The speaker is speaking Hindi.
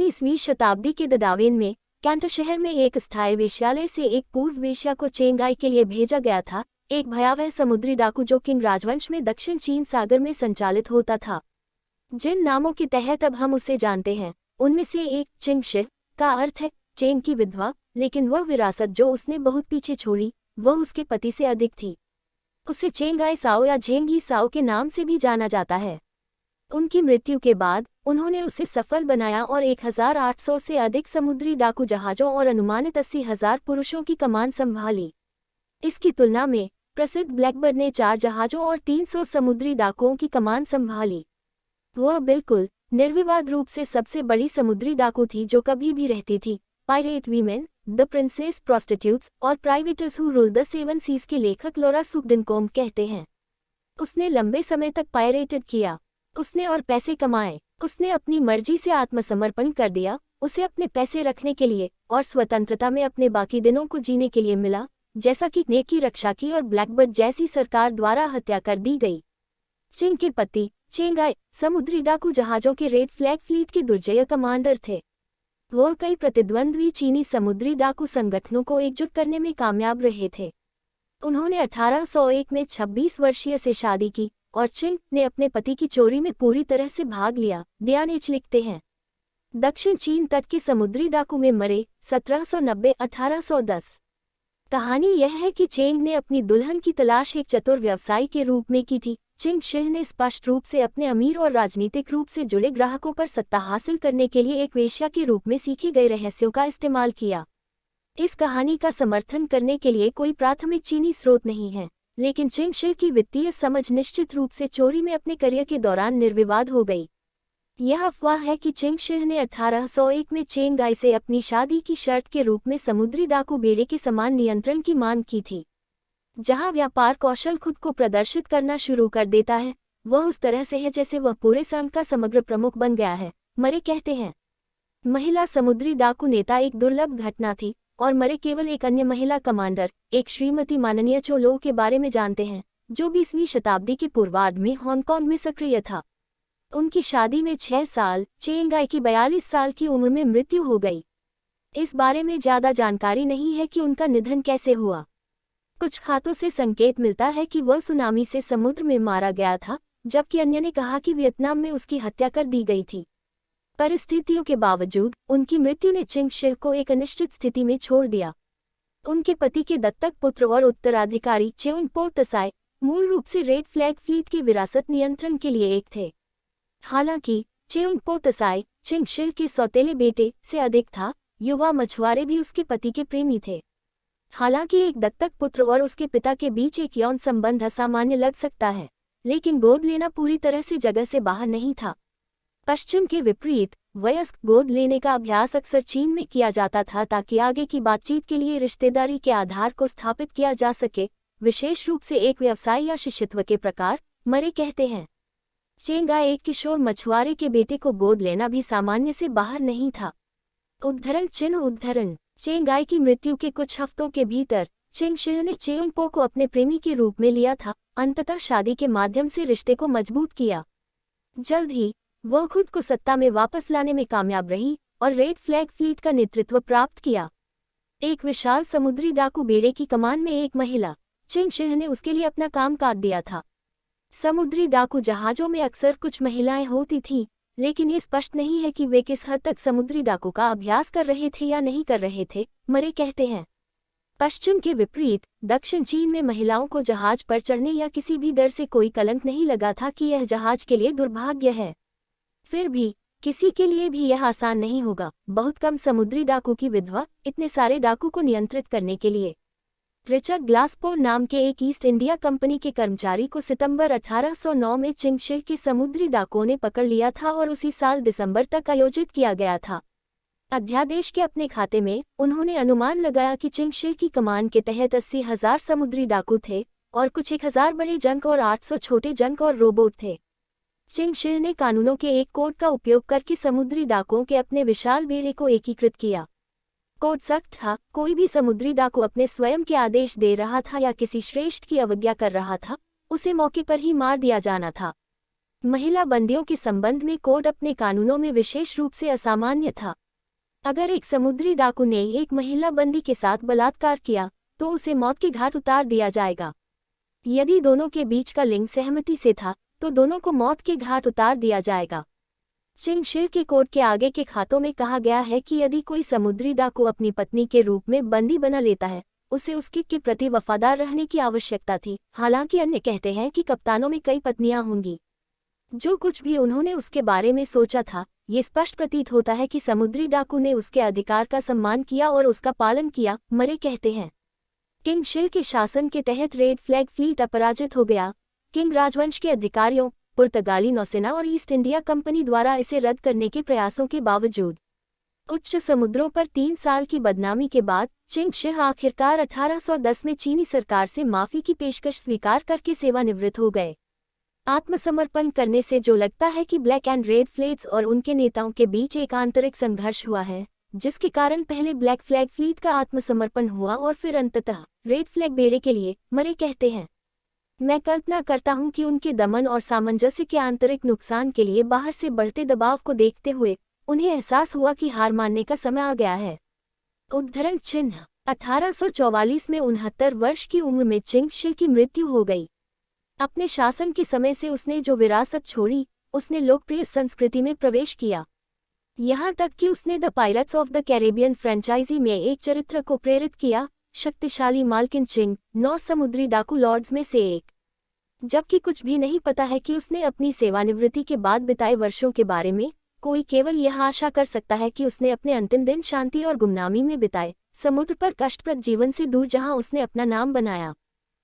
19वीं शताब्दी के ददावेन में कैंटो शहर में एक स्थायी वेश्यालय से एक पूर्व वेश्या को चेंगाई के लिए भेजा गया था, एक भयावह समुद्री डाकू जो किंग राजवंश में दक्षिण चीन सागर में संचालित होता था। जिन नामों के तहत अब हम उसे जानते हैं, उनमें से एक चिंगशी का अर्थ है चेंग की विधवा, लेकिन वह विरासत जो उसने बहुत पीछे छोड़ी वह उसके पति से अधिक थी। उसे चेंगाई साओ या झेंगी साओ के नाम से भी जाना जाता है। उनकी मृत्यु के बाद उन्होंने उसे सफल बनाया और 1800 से अधिक समुद्री डाकू जहाज़ों और अनुमानित 80,000 पुरुषों की कमान संभाली। इसकी तुलना में प्रसिद्ध ब्लैकबर्ड ने 4 जहाज़ों और 300 समुद्री डाकुओं की कमान संभाली। वह बिल्कुल निर्विवाद रूप से सबसे बड़ी समुद्री डाकू थी जो कभी भी रहती थी। Pirate women, the princesses prostitutes और privateers who rule the seven seas के लेखक लॉरा सुकडिनकोम कहते हैं, उसने लंबे समय तक पायरेटेड किया। उसने और पैसे कमाए। उसने अपनी मर्जी से आत्मसमर्पण कर दिया। उसे अपने पैसे रखने के लिए और स्वतंत्रता में अपने बाकी दिनों को जीने के लिए मिला, जैसा कि ने की रक्षा की और ब्लैकबर्ड जैसी सरकार द्वारा हत्या कर दी गई। चिंग के पति चेंगाई समुद्री डाकू जहाज़ों के रेड फ्लैग फ्लीट के दुर्जय कमांडर थे। वह कई प्रतिद्वंद्वी चीनी समुद्री डाकू संगठनों को एकजुट करने में कामयाब रहे थे। उन्होंने 1801 में 26 वर्षीय से शादी की और चिंग ने अपने पति की चोरी में पूरी तरह से भाग लिया। डियानेच लिखते हैं, दक्षिण चीन तट के समुद्री डाकू में मरे 1790-1810। कहानी यह है कि चेंग ने अपनी दुल्हन की तलाश एक चतुर व्यवसायी के रूप में की थी। चिंग शिह ने स्पष्ट रूप से अपने अमीर और राजनीतिक रूप से जुड़े ग्राहकों पर सत्ता हासिल करने के लिए एक वेश्या के रूप में सीखे गए रहस्यों का इस्तेमाल किया। इस कहानी का समर्थन करने के लिए कोई प्राथमिक चीनी स्रोत नहीं है, लेकिन चिंग शिह की वित्तीय समझ निश्चित रूप से चोरी में अपने करियर के दौरान निर्विवाद हो गई। यह अफवाह है कि चिंग शिह ने 1801 में चेंगाई से अपनी शादी की शर्त के रूप में समुद्री डाकू बेड़े के समान नियंत्रण की मांग की थी। जहां व्यापार कौशल खुद को प्रदर्शित करना शुरू कर देता है, वह उस तरह से है जैसे वह पूरे संघ का समग्र प्रमुख बन गया है। मरे कहते हैं, महिला समुद्री डाकू नेता एक दुर्लभ घटना थी और मरे केवल एक अन्य महिला कमांडर, एक श्रीमती माननीय चो लो के बारे में जानते हैं, जो 20वीं शताब्दी के पूर्वार्ध में हांगकांग में सक्रिय था। उनकी शादी में 6 साल चेंगाई की 42 साल की उम्र में मृत्यु हो गई। इस बारे में ज्यादा जानकारी नहीं है कि उनका निधन कैसे हुआ। कुछ खातों से संकेत मिलता है कि वह सुनामी से समुद्र में मारा गया था, जबकि अन्य ने कहा कि वियतनाम में उसकी हत्या कर दी गई थी। परिस्थितियों के बावजूद उनकी मृत्यु ने चिंग शिह को एक अनिश्चित स्थिति में छोड़ दिया। उनके पति के दत्तक पुत्र और उत्तराधिकारी चेउंग पो तसाई मूल रूप से रेड फ्लैग फ्लीट के विरासत नियंत्रण के लिए एक थे। हालांकि चेउंग पो तसाई चिंग शिह के सौतेले बेटे से अधिक था। युवा मछुआरे भी उसके पति के प्रेमी थे। हालांकि एक दत्तक पुत्र और उसके पिता के बीच एक यौन संबंध असामान्य लग सकता है, लेकिन गोद लेना पूरी तरह से जगह से बाहर नहीं था। पश्चिम के विपरीत वयस्क गोद लेने का अभ्यास अक्सर चीन में किया जाता था ताकि आगे की बातचीत के लिए रिश्तेदारी के आधार को स्थापित किया जा सके, विशेष रूप से एक व्यवसाय या शिष्यत्व के प्रकार। मरे कहते हैं, चेंगाई एक किशोर मछुआरे के बेटे को गोद लेना भी सामान्य से बाहर नहीं था। उद्धरण चिन्ह उद्धरण चेंगाई की मृत्यु के कुछ हफ्तों के भीतर चिंग शिह ने चेउंग पो को अपने प्रेमी के रूप में लिया था। अंततः शादी के माध्यम से रिश्ते को मजबूत किया। जल्द ही वह खुद को सत्ता में वापस लाने में कामयाब रही और रेड फ्लैग फ्लीट का नेतृत्व प्राप्त किया। एक विशाल समुद्री डाकू बेड़े की कमान में एक महिला, चिंग शिह ने उसके लिए अपना काम काट दिया था। समुद्री डाकू जहाज़ों में अक्सर कुछ महिलाएं होती थीं, लेकिन ये स्पष्ट नहीं है कि वे किस हद तक समुद्री डाकू का अभ्यास कर रहे थे या नहीं कर रहे थे। मरे कहते हैं, पश्चिम के विपरीत दक्षिण चीन में महिलाओं को जहाज पर चढ़ने या किसी भी डर से कोई कलंक नहीं लगा था कि यह जहाज के लिए दुर्भाग्य है। फिर भी किसी के लिए भी यह आसान नहीं होगा। बहुत कम समुद्री डाकू की विधवा इतने सारे डाकू को नियंत्रित करने के लिए। रिचर्ड ग्लासपोल नाम के एक ईस्ट इंडिया कंपनी के कर्मचारी को सितंबर 1809 में चिंग शिह के समुद्री डाकुओं ने पकड़ लिया था और उसी साल दिसंबर तक आयोजित किया गया था। अध्यादेश के अपने खाते में उन्होंने अनुमान लगाया कि चिंग शिह की कमान के तहत 80,000 समुद्री डाकू थे और कुछ 1000 बड़े जंक और 800 छोटे जंक और रोबोट थे। चिंग शिह ने कानूनों के एक कोड का उपयोग करके समुद्री डाकुओं के अपने विशाल बेड़े को एकीकृत किया। कोड सख्त था, कोई भी समुद्री डाकू अपने स्वयं के आदेश दे रहा था या किसी श्रेष्ठ की अवज्ञा कर रहा था, उसे मौके पर ही मार दिया जाना था। महिला बंदियों के संबंध में कोड अपने कानूनों में विशेष रूप से असामान्य था। अगर एक समुद्री डाकू ने एक महिला बंदी के साथ बलात्कार किया तो उसे मौत के घाट उतार दिया जाएगा। यदि दोनों के बीच का लिंग सहमति से था तो दोनों को मौत के घाट उतार दिया जाएगा। चिंग शिह के कोड के आगे के खातों में कहा गया है कि यदि कोई समुद्री डाकू अपनी पत्नी के रूप में बंदी बना लेता है, उसे उसके के प्रति वफादार रहने की आवश्यकता थी। हालांकि अन्य कहते हैं कि कप्तानों में कई पत्नियां होंगी। जो कुछ भी उन्होंने उसके बारे में सोचा था, ये स्पष्ट प्रतीत होता है कि समुद्री डाकू ने उसके अधिकार का सम्मान किया और उसका पालन किया, मरे कहते हैं। किंग शिह के शासन के तहत रेड फ्लैग फ्लीट अपराजित हो गया। किंग राजवंश के अधिकारियों, पुर्तगाली नौसेना और ईस्ट इंडिया कंपनी द्वारा इसे रद्द करने के प्रयासों के बावजूद उच्च समुद्रों पर 3 साल की बदनामी के बाद चिंग शिह आखिरकार 1810 में चीनी सरकार से माफी की पेशकश स्वीकार करके सेवानिवृत्त हो गए। आत्मसमर्पण करने से जो लगता है कि ब्लैक एंड रेड फ्लीट्स और उनके नेताओं के बीच एक आंतरिक संघर्ष हुआ है, जिसके कारण पहले ब्लैक फ्लैग फ्लीट का आत्मसमर्पण हुआ और फिर अंततः रेड फ्लैग बेड़े के लिए मरे कहते हैं। मैं कल्पना करता हूं कि उनके दमन और सामंजस्य के आंतरिक नुकसान के लिए बाहर से बढ़ते दबाव को देखते हुए उन्हें एहसास हुआ कि हार मानने का समय आ गया है। उद्धरण चिन्ह 1844 में 69 वर्ष की उम्र में चिंग शिह की मृत्यु हो गई। अपने शासन के समय से उसने जो विरासत छोड़ी, उसने लोकप्रिय संस्कृति में प्रवेश किया। यहाँ तक कि उसने the pirates of the Caribbean franchise में एक चरित्र को प्रेरित किया, शक्तिशाली माल्किन चिंग, 9 समुद्री डाकू लॉर्ड्स में से एक। जबकि कुछ भी नहीं पता है कि उसने अपनी सेवानिवृत्ति के बाद बिताए वर्षों के बारे में, कोई केवल यह आशा कर सकता है कि उसने अपने अंतिम दिन शांति और गुमनामी में बिताए, समुद्र पर कष्टप्रद जीवन से दूर जहां उसने अपना नाम बनाया।